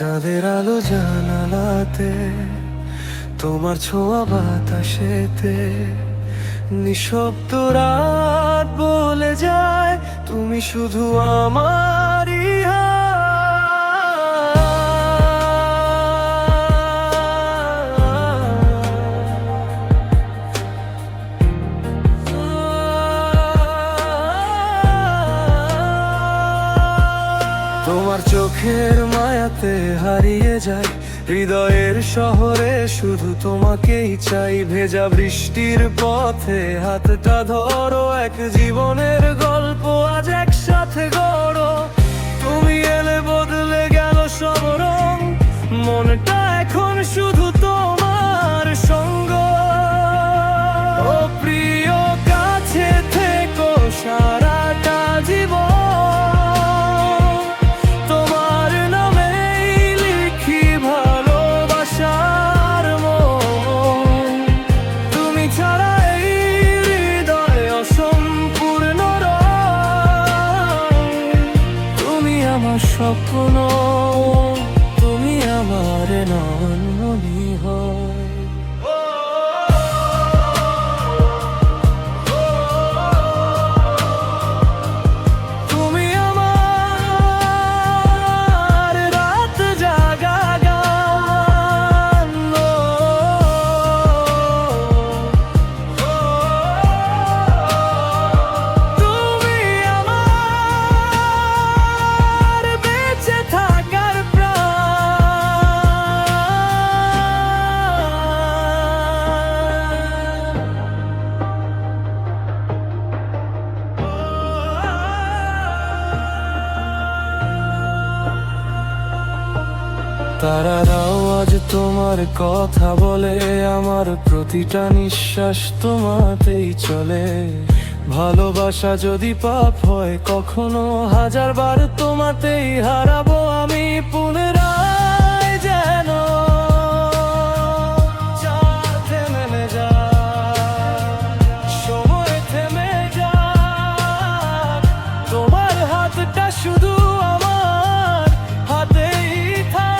চাঁদের আলো জানালাতে, তোমার ছোঁয়া বাতাসেতে, নিঃশব্দ রাত বলে যায় তুমি শুধু আমারই। তোমার চোখের মায়াতে হারিয়ে যাই, হৃদয়ের শহরে শুধু তোমাকেই চাই। ভেজা বৃষ্টির পথে হাতটা ধরো, এক জীবনের গল্প আজ একসাথে গড়ো। তুমি এলে বদলে গেল সব রং, মনটা এখন শুধু তোমার সঙ্গ। ও প্রিয়, কাছে থেকো সারাটা জীবন, স্বপ্ন তুমি আমার নয়নমণি হয়। তুমি আমার রাত জাগা গান, তুমি আমার বেঁচে থাকার তারারাও আজ তোমার কথা বলে, আমার প্রতিটা নিঃশ্বাস তোমাতেই চলে। ভালোবাসা যদি পাপ হয় কখনো, হাজার বার তোমাতেই হারাবো আমি পুনরায়। যেন চাঁদ থেমে যায়, সময় থেমে যায়, তোমার হাতটা শুধু আমার হাতেই থাকে।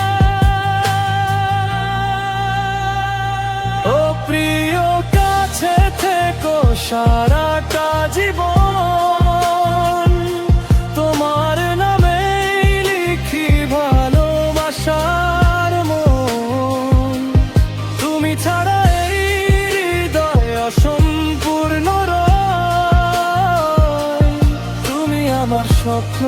ও প্রিয়, কাছে থেকো সারাটা জীবন, তোমার নামে লিখি ভালোবাসার মন। তুমি ছাড়া এই হৃদয় অসম্পূর্ণ রয়, তুমি আমার স্বপ্ন।